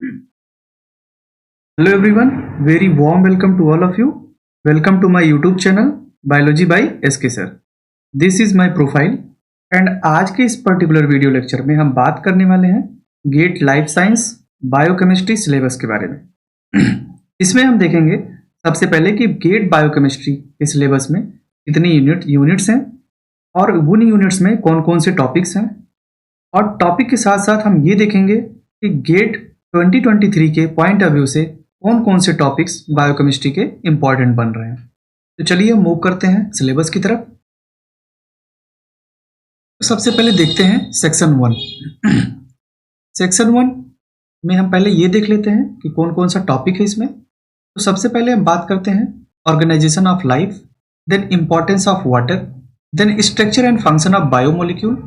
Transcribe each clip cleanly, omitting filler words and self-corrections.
Hello everyone, very warm welcome to all of you. Welcome to my YouTube channel Biology by SK Sir. This is my profile and आज के इस particular video lecture में हम बात करने वाले हैं GATE life science biochemistry syllabus के बारे में। इसमें हम देखेंगे सबसे पहले कि गेट बायोकेमिस्ट्री के सिलेबस में कितनी यूनिट्स हैं और उन यूनिट्स में कौन कौन से टॉपिक्स हैं, और टॉपिक के साथ साथ हम ये देखेंगे कि गेट 2023 के पॉइंट ऑफ व्यू से कौन कौन से टॉपिक्स बायोकेमिस्ट्री के इंपॉर्टेंट बन रहे हैं। तो चलिए मूव करते हैं सिलेबस की तरफ। तो सबसे पहले देखते हैं सेक्शन 1। सेक्शन 1 में हम पहले ये देख लेते हैं कि कौन कौन सा टॉपिक है इसमें। तो सबसे पहले हम बात करते हैं organization of life, then importance of water, then structure and function of biomolecule,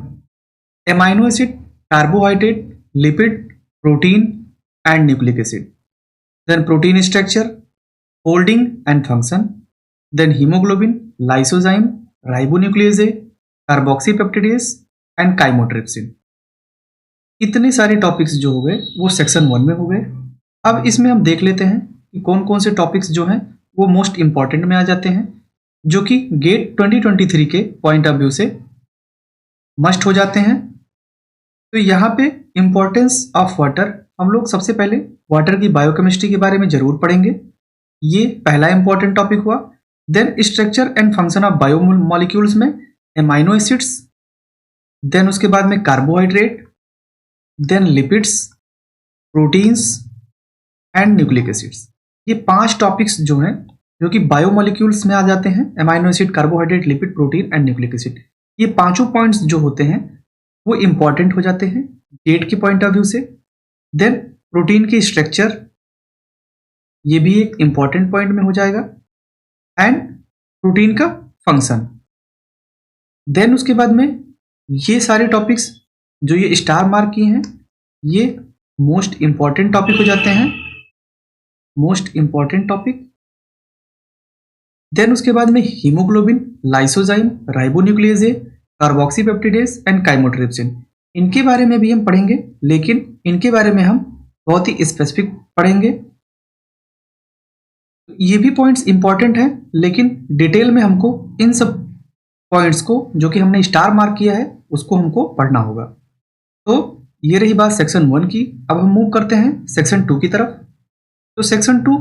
amino acid, carbohydrate, lipid, protein and nucleic acid, then protein structure, folding and function, then hemoglobin, lysozyme, ribonuclease, carboxypeptidase and chymotrypsin। इतने सारे topics जो हो गए वो section 1 में हो गए। अब इसमें हम देख लेते हैं कि कौन कौन से टॉपिक्स जो हैं वो मोस्ट इंपॉर्टेंट में आ जाते हैं, जो कि गेट 2023 के पॉइंट ऑफ व्यू से मस्ट हो जाते हैं। तो यहाँ पे इंपॉर्टेंस ऑफ वाटर, हम लोग सबसे पहले वाटर की बायोकेमिस्ट्री के बारे में जरूर पढ़ेंगे, ये पहला इंपॉर्टेंट टॉपिक हुआ। Then structure and function of biomolecules में एमाइनो एसिड्स, देन उसके बाद में carbohydrate, then lipids, proteins and nucleic acids. ये 5 टॉपिक्स जो हैं जो कि बायोमोलिक्यूल्स में आ जाते हैं, amino acid, carbohydrate, lipid, protein and nucleic acid. ये पांचों पॉइंट्स जो होते हैं वो इंपॉर्टेंट हो जाते हैं गेट के पॉइंट ऑफ व्यू से। देन प्रोटीन की स्ट्रक्चर, ये भी एक इंपॉर्टेंट पॉइंट में हो जाएगा, एंड प्रोटीन का फंक्शन। देन उसके बाद में ये सारे टॉपिक्स जो ये स्टार मार्क किए हैं ये मोस्ट इंपॉर्टेंट टॉपिक हो जाते हैं, मोस्ट इंपॉर्टेंट टॉपिक। देन उसके बाद में haemoglobin, lysozyme, ribonuclease, carboxypeptidase and chymotrypsin, इनके बारे में भी हम पढ़ेंगे, लेकिन इनके बारे में हम बहुत ही स्पेसिफिक पढ़ेंगे। ये भी पॉइंट्स इंपॉर्टेंट हैं, लेकिन डिटेल में हमको इन सब पॉइंट्स को जो कि हमने स्टार मार्क किया है उसको हमको पढ़ना होगा। तो ये रही बात सेक्शन 1 की। अब हम मूव करते हैं सेक्शन 2 की तरफ। तो सेक्शन 2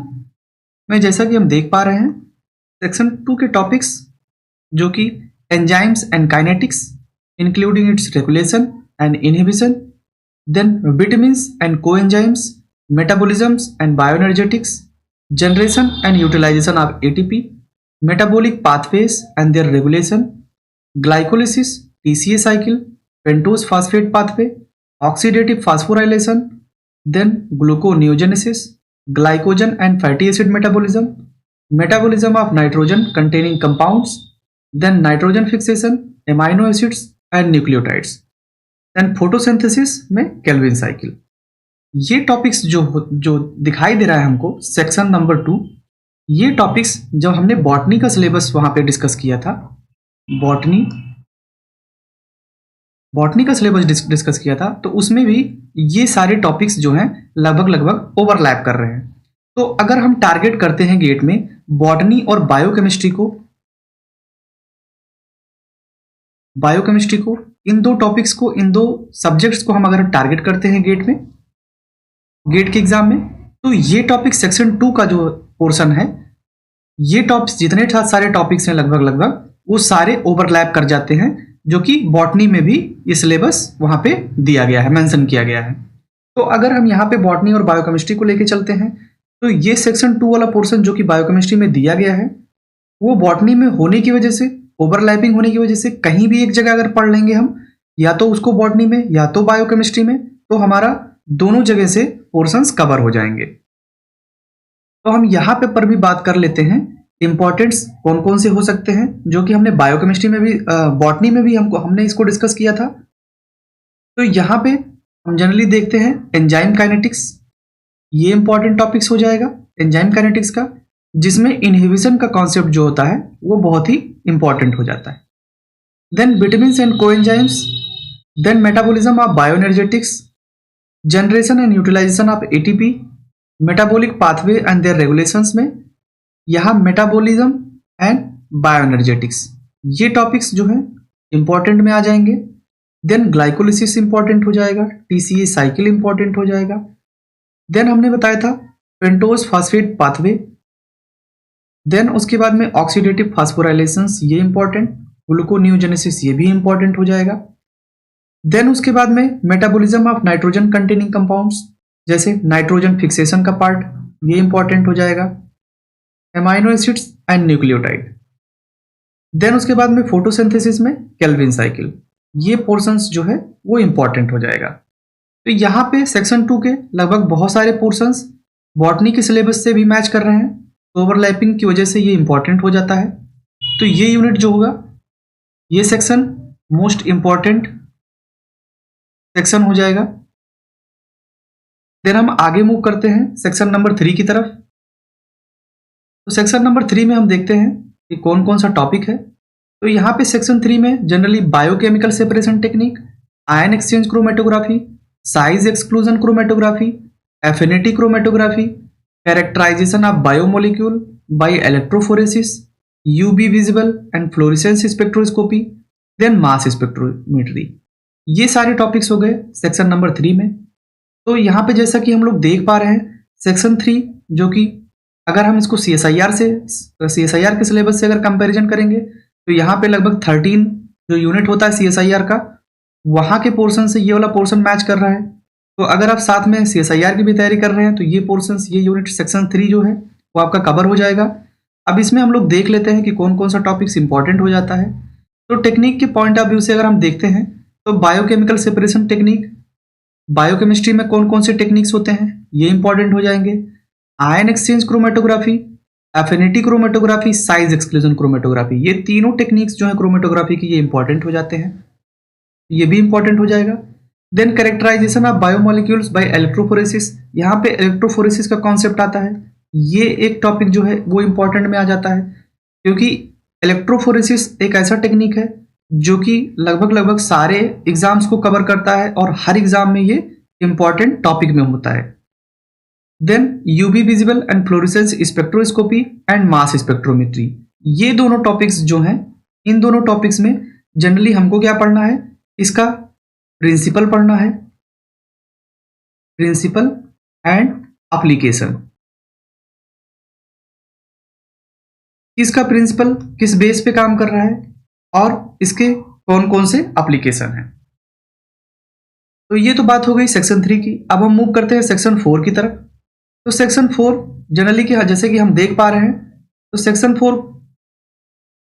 में जैसा कि हम देख पा रहे हैं, सेक्शन 2 के टॉपिक्स जो कि enzymes and kinetics including it's regulation and inhibition, then vitamins and coenzymes, metabolisms and bioenergetics, generation and utilization of ATP, metabolic pathways and their regulation, glycolysis, TCA cycle, pentose phosphate pathway, oxidative phosphorylation, then gluconeogenesis, glycogen and fatty acid metabolism, metabolism of nitrogen containing compounds, then nitrogen fixation, amino acids and nucleotides, then photosynthesis में Calvin cycle. ये topics जो दिखाई दे रहा है हमको section number 2, ये topics जब हमने बॉटनी का सिलेबस वहां पे डिस्कस किया था, बॉटनी का सिलेबस डिस्कस किया था, तो उसमें भी ये सारे टॉपिक्स जो हैं लगभग ओवरलैप कर रहे हैं। तो अगर हम टारगेट करते हैं गेट में बॉटनी और बायोकेमिस्ट्री को, इन दो टॉपिक्स को, इन दो सब्जेक्ट्स को हम अगर टारगेट करते हैं गेट के एग्जाम में, तो ये टॉपिक सेक्शन 2 का जो पोर्शन है, ये टॉपिक्स जितने सारे टॉपिक्स हैं लगभग वो सारे ओवरलैप कर जाते हैं, जो कि बॉटनी में भी ये सिलेबस वहां पे दिया गया है, मेंशन किया गया है। तो अगर हम यहाँ पे बॉटनी और बायोकेमिस्ट्री को लेके चलते हैं, तो ये सेक्शन 2 वाला पोर्शन जो कि बायोकेमिस्ट्री में दिया गया है, वो बॉटनी में होने की वजह से, ओवरलैपिंग होने की वजह से, कहीं भी एक जगह अगर पढ़ लेंगे हम, या तो उसको बॉटनी में या तो बायोकेमिस्ट्री में, तो हमारा दोनों जगह से पोर्शंस कवर हो जाएंगे। तो हम यहाँ पे पर भी बात कर लेते हैं इंपॉर्टेंट्स कौन कौन से हो सकते हैं, जो कि हमने बायोकेमिस्ट्री में भी, बॉटनी में भी हमने इसको डिस्कस किया था। तो यहाँ पे हम जनरली देखते हैं एंजाइम काइनेटिक्स, ये इंपॉर्टेंट टॉपिक्स हो जाएगा एंजाइम काइनेटिक्स का, जिसमें इनहिबिशन का कॉन्सेप्ट जो होता है वो बहुत ही इंपॉर्टेंट हो जाता है। Then vitamins and coenzymes, then metabolism of bioenergetics, generation and utilization of ATP, metabolic pathway and their regulations में यहाँ मेटाबॉलिज्म एंड बायोएनर्जेटिक्स, ये टॉपिक्स जो है इंपॉर्टेंट में आ जाएंगे। देन ग्लाइकोलिसिस इंपॉर्टेंट हो जाएगा, टीसीए साइकिल इंपॉर्टेंट हो जाएगा। देन हमने बताया था पेंटोज फास्फेट पाथवे। देन उसके बाद में ऑक्सीडेटिव फास्फोराइलेशंस, ये इंपॉर्टेंट, ग्लूकोन्यूजेनेसिस ये भी इंपॉर्टेंट हो जाएगा। देन उसके बाद में metabolism of nitrogen containing compounds, जैसे नाइट्रोजन फिक्सेशन का पार्ट, ये इंपॉर्टेंट हो जाएगा। Amino acids and nucleotide. Then उसके बाद में फोटोसिंथेसिस में केल्विन साइकिल, ये पोर्शंस जो है वो इंपॉर्टेंट हो जाएगा। तो यहाँ पे सेक्शन 2 के लगभग बहुत सारे पोर्शंस बॉटनी के सिलेबस से भी मैच कर रहे हैं, तो ओवरलैपिंग की वजह से ये इंपॉर्टेंट हो जाता है। तो ये यूनिट जो होगा, ये सेक्शन मोस्ट इंपॉर्टेंट सेक्शन हो जाएगा। देन हम आगे मूव करते हैं सेक्शन नंबर 3 की तरफ। तो सेक्शन नंबर 3 में हम देखते हैं कि कौन कौन सा टॉपिक है। तो यहाँ पे सेक्शन 3 में generally biochemical separation technique, ion exchange chromatography, size exclusion chromatography, affinity chromatography, characterization of biomolecule by electrophoresis, UV visible and fluorescence spectroscopy, then mass spectrometry, ये सारे टॉपिक्स हो गए सेक्शन नंबर 3 में। तो यहाँ पे जैसा कि हम लोग देख पा रहे हैं सेक्शन 3, जो कि अगर हम इसको CSIR के सिलेबस से अगर कंपैरिजन करेंगे तो यहाँ पे लगभग 13 जो यूनिट होता है CSIR का, वहाँ के पोर्शन से ये वाला पोर्शन मैच कर रहा है। तो अगर आप साथ में CSIR की भी तैयारी कर रहे हैं तो ये पोर्शन, ये यूनिट सेक्शन 3 जो है वो आपका कवर हो जाएगा। अब इसमें हम लोग देख लेते हैं कि कौन कौन सा टॉपिक्स इंपॉर्टेंट हो जाता है। तो टेक्निक के पॉइंट ऑफ व्यू से अगर हम देखते हैं तो बायोकेमिकल सेपरेशन टेक्निक, बायोकेमिस्ट्री में कौन कौन से टेक्निक्स होते हैं ये इंपॉर्टेंट हो जाएंगे। Ion exchange chromatography, affinity chromatography, size exclusion chromatography, ये तीनों टेक्निक्स जो है क्रोमेटोग्राफी की, ये इंपॉर्टेंट हो जाते हैं, ये भी इंपॉर्टेंट हो जाएगा। Then characterization of biomolecules by electrophoresis, यहाँ पे इलेक्ट्रोफोरेसिस का कॉन्सेप्ट आता है, ये एक टॉपिक जो है वो इंपॉर्टेंट में आ जाता है, क्योंकि इलेक्ट्रोफोरेसिस एक ऐसा टेक्निक है जो कि लगभग सारे एग्जाम्स को कवर करता है और हर एग्जाम में ये इंपॉर्टेंट टॉपिक में होता है। Then UV visible and fluorescence spectroscopy and mass spectrometry, ये दोनों टॉपिक्स जो हैं, इन दोनों टॉपिक्स में जनरली हमको क्या पढ़ना है, इसका प्रिंसिपल पढ़ना है, प्रिंसिपल एंड एप्लीकेशन। इसका प्रिंसिपल किस बेस पे काम कर रहा है और इसके कौन कौन से एप्लीकेशन हैं। तो ये तो बात हो गई सेक्शन 3 की। अब हम मूव करते हैं सेक्शन 4 की तरफ। तो सेक्शन 4 जनरली कि जैसे कि हम देख पा रहे हैं, तो सेक्शन 4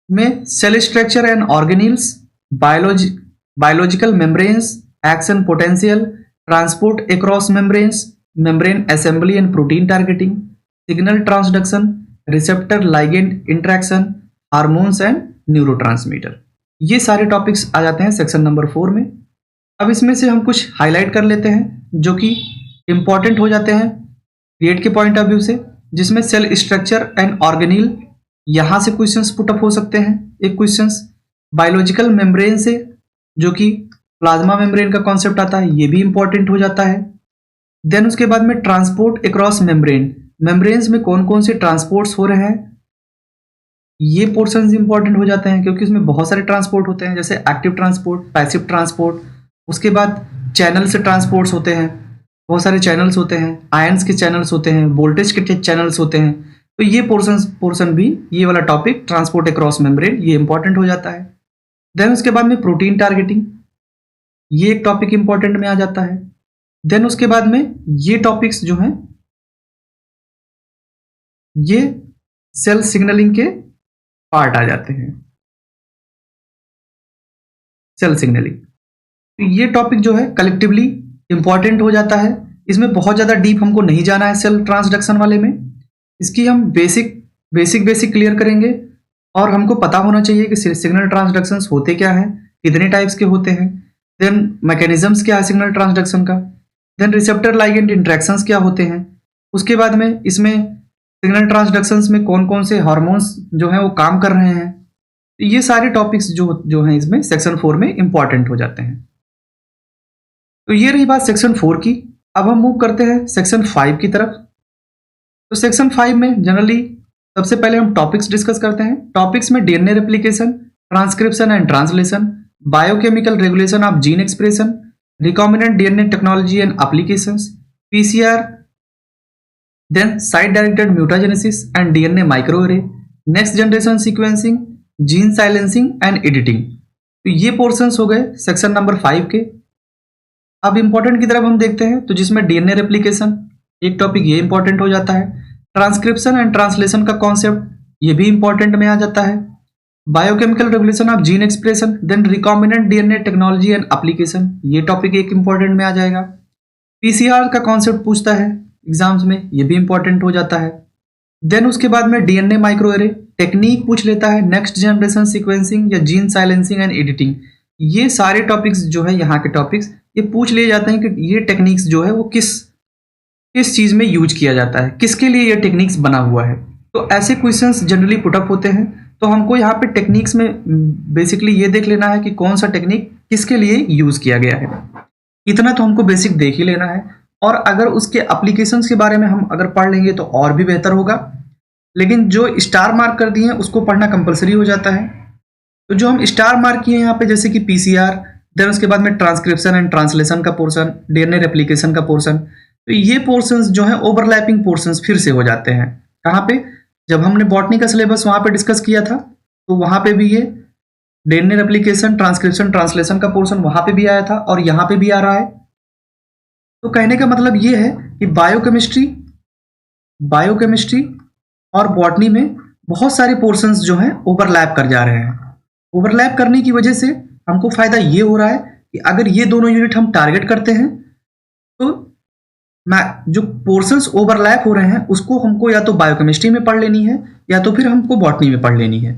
में cell structure and organelles, biological membranes, action potential, transport across membranes, membrane assembly and protein targeting, signal transduction, receptor ligand interaction, hormones and neurotransmitter, ये सारे टॉपिक्स आ जाते हैं सेक्शन नंबर 4 में। अब इसमें से हम कुछ हाईलाइट कर लेते हैं जो कि इंपॉर्टेंट हो जाते हैं क्रिएट के पॉइंट ऑफ व्यू से, जिसमें सेल स्ट्रक्चर एंड ऑर्गेनील, यहां से क्वेश्चंस पुट अप हो सकते हैं। एक क्वेश्चंस बायोलॉजिकल मेम्ब्रेन से, जो कि प्लाज्मा मेम्ब्रेन का कॉन्सेप्ट आता है, ये भी इंपॉर्टेंट हो जाता है। देन उसके बाद में ट्रांसपोर्ट अक्रॉस मेम्ब्रेन, मेम्ब्रेन्स में कौन कौन से ट्रांसपोर्ट्स हो रहे हैं, ये पोर्शंस इंपॉर्टेंट हो जाते हैं, क्योंकि उसमें बहुत सारे ट्रांसपोर्ट होते हैं, जैसे एक्टिव ट्रांसपोर्ट, पैसिव ट्रांसपोर्ट, उसके बाद चैनल से ट्रांसपोर्ट्स होते हैं, बहुत सारे चैनल्स होते हैं, आयंस के चैनल्स होते हैं, वोल्टेज के चैनल्स होते हैं। तो ये पोर्शन भी, ये वाला टॉपिक ट्रांसपोर्ट अक्रॉस मेम्ब्रेन, ये इंपॉर्टेंट हो जाता है। देन उसके बाद में प्रोटीन टारगेटिंग, ये एक टॉपिक इंपॉर्टेंट में आ जाता है। देन उसके बाद में ये टॉपिक्स जो हैं, ये सेल सिग्नलिंग के पार्ट आ जाते हैं, सेल सिग्नलिंग। तो ये टॉपिक जो है कलेक्टिवली इंपॉर्टेंट हो जाता है। इसमें बहुत ज्यादा डीप हमको नहीं जाना है सेल ट्रांसडक्शन वाले में, इसकी हम बेसिक क्लियर करेंगे, और हमको पता होना चाहिए कि सिग्नल ट्रांसडक्शंस होते क्या हैं, कितने टाइप्स के होते हैं, देन मैकेनिज्म्स क्या है सिग्नल ट्रांसडक्शन का, देन रिसेप्टर लाइगेंड इंटरेक्शंस क्या होते हैं, उसके बाद में इसमें सिग्नल ट्रांसडक्शंस में कौन कौन से हार्मोन्स जो हैं वो काम कर रहे हैं। ये सारे टॉपिक्स जो हैं इसमें सेक्शन 4 में इंपॉर्टेंट हो जाते हैं। तो ये रही बात सेक्शन 4 की। अब हम मूव करते हैं सेक्शन 5 की तरफ। तो सेक्शन 5 में जनरली सबसे पहले हम टॉपिक्स डिस्कस करते हैं। टॉपिक्स में DNA replication, transcription and translation, biochemical regulation of gene expression, recombinant DNA technology and applications, PCR, then site directed mutagenesis and DNA microarray, next generation sequencing, gene silencing and editing. तो ये portions हो गए section number 5 के। अब important की तरफ हम देखते हैं, तो जिसमें डीएनए रेप्लिकेशन एक टॉपिक ये इंपॉर्टेंट हो जाता है। ट्रांसक्रिप्शन एंड ट्रांसलेशन का कॉन्सेप्ट ये भी इंपॉर्टेंट में आ जाता है। Biochemical regulation of gene expression, then recombinant DNA technology and application, ये टॉपिक एक इंपॉर्टेंट में आ जाएगा। पीसीआर का कॉन्सेप्ट पूछता है एग्जाम्स में, ये भी इंपॉर्टेंट हो जाता है। देन उसके बाद में डीएनए माइक्रोएरे टेक्निक पूछ लेता है, नेक्स्ट जनरेशन सीक्वेंसिंग या जीन साइलेंसिंग एंड एडिटिंग। ये सारे टॉपिक्स जो है यहाँ के टॉपिक्स ये पूछ लिए जाते हैं कि ये टेक्निक्स जो है वो किस चीज में यूज किया जाता है, किसके लिए ये टेक्निक्स बना हुआ है। तो ऐसे क्वेश्चंस जनरली पुटअप होते हैं। तो हमको यहाँ पे टेक्निक्स में बेसिकली ये देख लेना है कि कौन सा टेक्निक किसके लिए यूज किया गया है। इतना तो हमको बेसिक देख ही लेना है, और अगर उसके एप्लीकेशंस के बारे में हम अगर पढ़ लेंगे तो और भी बेहतर होगा। लेकिन जो स्टार मार्क कर दिए हैं उसको पढ़ना कंपलसरी हो जाता है। तो जो हम स्टार मार्क किए हैं यहाँ पे, जैसे कि पीसीआर, देन उसके बाद में ट्रांसक्रिप्शन एंड ट्रांसलेशन का पोर्शन, डीएनए रेप्लिकेशन का पोर्शन, तो ये पोर्शंस जो है ओवरलैपिंग पोर्शंस फिर से हो जाते हैं। कहाँ पे? जब हमने बॉटनी का सिलेबस वहां पे डिस्कस किया था तो वहां पे भी ये डीएनए रेप्लिकेशन, ट्रांसक्रिप्शन, ट्रांसलेशन का पोर्शन वहां पे भी आया था और यहाँ पे भी आ रहा है। तो कहने का मतलब ये है कि बायोकेमिस्ट्री और बॉटनी में बहुत सारे पोर्शंस जो हैं ओवरलैप कर जा रहे हैं। ओवरलैप करने की वजह से हमको फायदा ये हो रहा है कि अगर ये दोनों यूनिट हम टारगेट करते हैं तो जो पोर्शंस ओवरलैप हो रहे हैं उसको हमको या तो बायोकेमिस्ट्री में पढ़ लेनी है या तो फिर हमको बॉटनी में पढ़ लेनी है।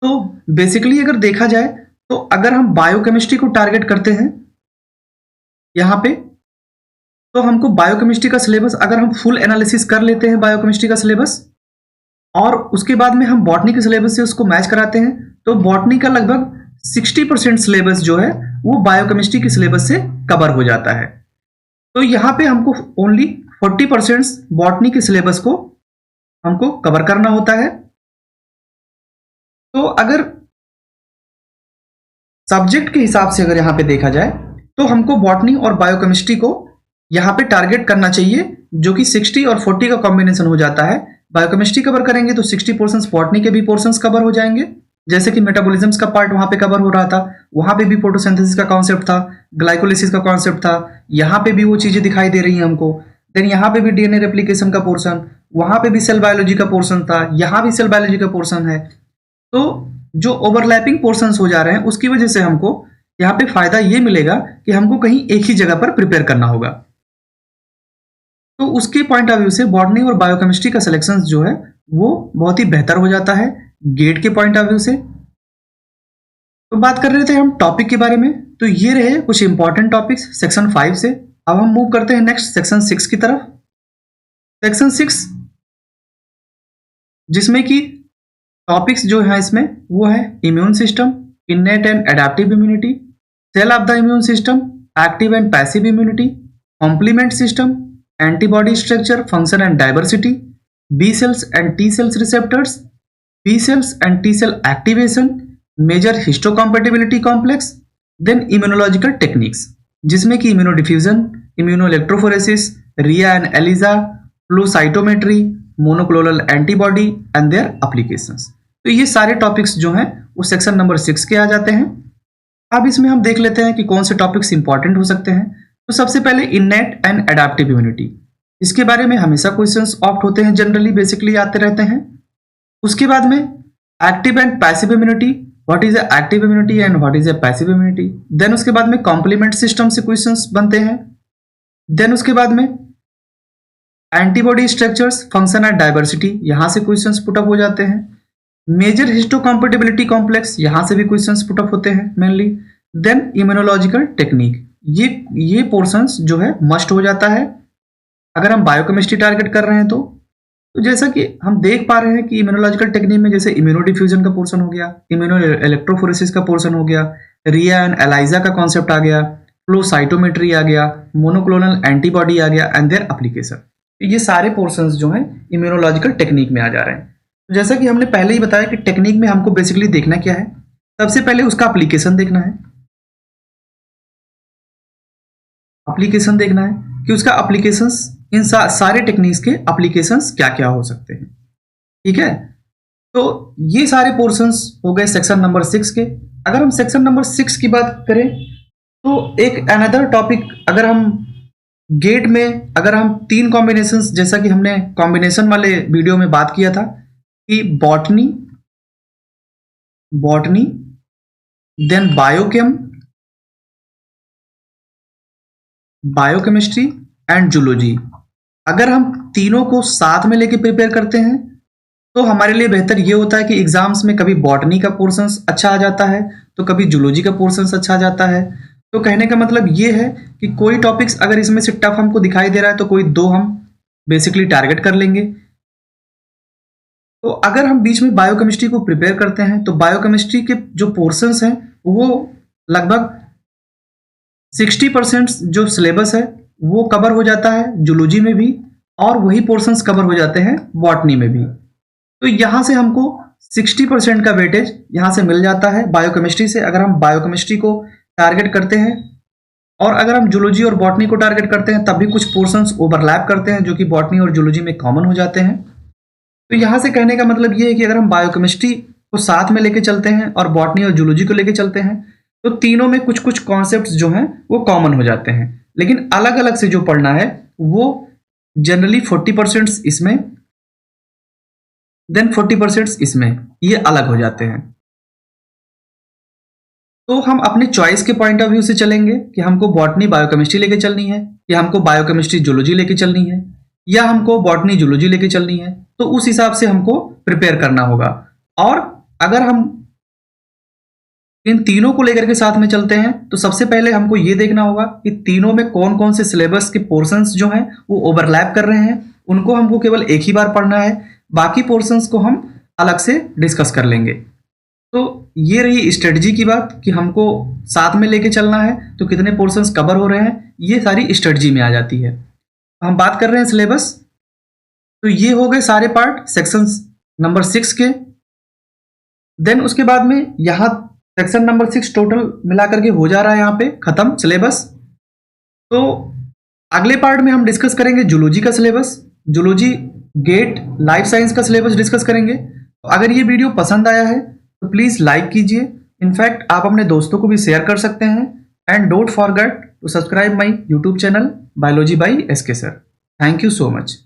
तो बेसिकली अगर देखा जाए तो अगर हम बायोकेमिस्ट्री को टारगेट करते हैं यहाँ पे, तो हमको बायोकेमिस्ट्री का सिलेबस अगर हम फुल एनालिसिस कर लेते हैं बायोकेमिस्ट्री का सिलेबस और उसके बाद में हम बॉटनी के सिलेबस से उसको मैच कराते हैं, तो बॉटनी का लगभग 60% सिलेबस जो है वो बायोकेमिस्ट्री के सिलेबस से कवर हो जाता है। तो यहाँ पे हमको ओनली 40% बॉटनी के सिलेबस को हमको कवर करना होता है। तो अगर सब्जेक्ट के हिसाब से अगर यहाँ पे देखा जाए तो हमको बॉटनी और बायोकेमिस्ट्री को यहाँ पे टारगेट करना चाहिए, जो कि 60 और 40 का कॉम्बिनेशन हो जाता है। बायोकेमिस्ट्री कवर करेंगे तो 60% बॉटनी के भी पोर्शंस कवर हो जाएंगे, जैसे कि मेटाबॉलिज्म्स का पार्ट वहां पे कवर हो रहा था, वहां पे भी फोटोसिंथेसिस का कॉन्सेप्ट था, ग्लाइकोलिसिस का कॉन्सेप्ट था, यहाँ पे भी वो चीजें दिखाई दे रही हैं हमको। देन यहाँ पे भी डीएनए रेप्लिकेशन का पोर्शन, वहां पे भी सेल बायोलॉजी का पोर्शन था, यहाँ भी सेल बायोलॉजी का पोर्शन है। तो जो ओवरलैपिंग पोर्शंस हो जा रहे हैं उसकी वजह से हमको यहाँ पे फायदा ये मिलेगा कि हमको कहीं एक ही जगह पर प्रिपेयर करना होगा। तो उसके पॉइंट ऑफ व्यू से बॉटनी और बायोकेमिस्ट्री का सिलेक्शन जो है वो बहुत ही बेहतर हो जाता है गेट के पॉइंट ऑफ व्यू से। तो बात कर रहे थे हम टॉपिक के बारे में, तो ये रहे कुछ इंपॉर्टेंट टॉपिक्स सेक्शन 5 से। अब हम मूव करते हैं नेक्स्ट सेक्शन 6 की तरफ। सेक्शन 6 जिसमें कि टॉपिक्स जो है इसमें वो है immune system, innate and adaptive immunity, cell of the immune system, active and passive immunity, complement system, antibody structure, function and diversity, B cells and T cells receptors, B cells and T cell activation, major histocompatibility complex, then immunological techniques जिसमें कि immunodiffusion, immunoelectrophoresis, RIA and ELISA, flow cytometry, monoclonal antibody and their applications. तो ये सारे topics जो हैं वो section number 6 के आ जाते हैं। अब इसमें हम देख लेते हैं कि कौन से टॉपिक्स इंपॉर्टेंट हो सकते हैं। तो सबसे पहले इनेट एंड एडेप्टिव इम्यूनिटी, इसके बारे में हमेशा क्वेश्चंस ऑप्ट होते हैं, जनरली बेसिकली आते रहते हैं। उसके बाद में active and passive immunity, what is active immunity and what is passive immunity. Then उसके बाद में कॉम्प्लीमेंट सिस्टम से क्वेश्चंस बनते हैं। देन उसके बाद में antibody structures, function and diversity, यहां से क्वेश्चंस पुटअप हो जाते हैं। मेजर हिस्टोकॉम्पेटिबिलिटी कॉम्प्लेक्स, यहां से भी क्वेश्चंस पुटअप होते हैं मेनली। देन इम्यूनोलॉजिकल टेक्निक, ये पोर्शंस जो है मस्ट हो जाता है अगर हम बायोकेमिस्ट्री टारगेट कर रहे हैं। तो जैसा कि हम देख पा रहे हैं कि इम्यूनोलॉजिकल टेक्निक में जैसे इम्यूनोडिफ्यूजन का पोर्शन हो गया, इम्यूनो इलेक्ट्रोफोरेसिस का पोर्शन हो गया, रिया एंड एलाइजा का कॉन्सेप्ट आ गया, फ्लो साइटोमेट्री आ गया, मोनोक्लोनल एंटीबॉडी आ गया एंड देयर एप्लीकेशन। ये सारे पोर्शंस जो हैं इम्यूनोलॉजिकल टेक्निक में आ जा रहे हैं। तो जैसा कि हमने पहले ही बताया कि टेक्निक में हमको बेसिकली देखना क्या है, सबसे पहले उसका एप्लीकेशन देखना है। एप्लीकेशन देखना है कि उसका एप्लीकेशंस, इन सारे टेक्निक्स के एप्लीकेशंस क्या क्या हो सकते हैं। ठीक है, तो ये सारे पोर्शंस हो गए सेक्शन नंबर 6 के। अगर हम सेक्शन नंबर 6 की बात करें तो एक अनदर टॉपिक, अगर हम गेट में अगर हम 3 कॉम्बिनेशंस, जैसा कि हमने कॉम्बिनेशन वाले वीडियो में बात किया था कि botany then biochemistry and zoology, अगर हम तीनों को साथ में लेके प्रिपेयर करते हैं तो हमारे लिए बेहतर ये होता है कि एग्जाम्स में कभी बॉटनी का पोर्शंस अच्छा आ जाता है तो कभी जूलॉजी का पोर्शंस अच्छा आ जाता है। तो कहने का मतलब ये है कि कोई टॉपिक्स अगर इसमें से टफ हमको दिखाई दे रहा है तो कोई 2 हम बेसिकली टारगेट कर लेंगे। तो अगर हम बीच में बायोकेमिस्ट्री को प्रिपेयर करते हैं तो बायोकेमिस्ट्री के जो पोर्शंस हैं वो लगभग 60% जो सिलेबस है वो कवर हो जाता है जूलॉजी में भी, और वही पोर्शंस कवर हो जाते हैं बॉटनी में भी। तो यहां से हमको 60% का वेटेज यहां से मिल जाता है बायोकेमिस्ट्री से, अगर हम बायोकेमिस्ट्री को टारगेट करते हैं। और अगर हम जूलॉजी और बॉटनी को टारगेट करते हैं तब भी कुछ पोर्शंस ओवरलैप करते हैं जो कि बॉटनी और जूलॉजी में कॉमन हो जाते हैं। तो यहां से कहने का मतलब ये है कि अगर हम बायोकेमिस्ट्री को साथ में लेके चलते हैं और बॉटनी और जूलॉजी को लेके चलते हैं तो तीनों में कुछ कुछ कॉन्सेप्ट्स जो हैं वो कॉमन हो जाते हैं, लेकिन अलग अलग से जो पढ़ना है वो जनरली 40% इसमें देन 40% इसमें, ये अलग हो जाते हैं। तो हम अपने चॉइस के पॉइंट ऑफ व्यू से चलेंगे कि हमको बॉटनी बायोकेमिस्ट्री लेके चलनी है, या हमको बायोकेमिस्ट्री जूलॉजी लेके चलनी है, या हमको बॉटनी जूलॉजी लेके चलनी है। तो उस हिसाब से हमको प्रिपेयर करना होगा। और अगर हम इन तीनों को लेकर के साथ में चलते हैं तो सबसे पहले हमको ये देखना होगा कि तीनों में कौन कौन से सिलेबस के पोर्शंस जो हैं वो ओवरलैप कर रहे हैं, उनको हमको केवल एक ही बार पढ़ना है, बाकी पोर्शंस को हम अलग से डिस्कस कर लेंगे। तो ये रही स्ट्रेटजी की बात कि हमको साथ में लेके चलना है तो कितने पोर्शंस कवर हो रहे हैं, ये सारी स्ट्रेटजी में आ जाती है। हम बात कर रहे हैं सिलेबस, तो ये हो गए सारे पार्ट सेक्शन नंबर 6 के। देन उसके बाद में यहां सेक्शन नंबर 6 टोटल मिला करके हो जा रहा है यहाँ पे खत्म सिलेबस। तो अगले पार्ट में हम डिस्कस करेंगे जूलॉजी का syllabus, zoology GATE life science का सिलेबस डिस्कस करेंगे। तो अगर ये वीडियो पसंद आया है तो प्लीज लाइक कीजिए, इनफैक्ट आप अपने दोस्तों को भी शेयर कर सकते हैं, and don't forget to subscribe my YouTube channel biology by SK sir. Thank you so much.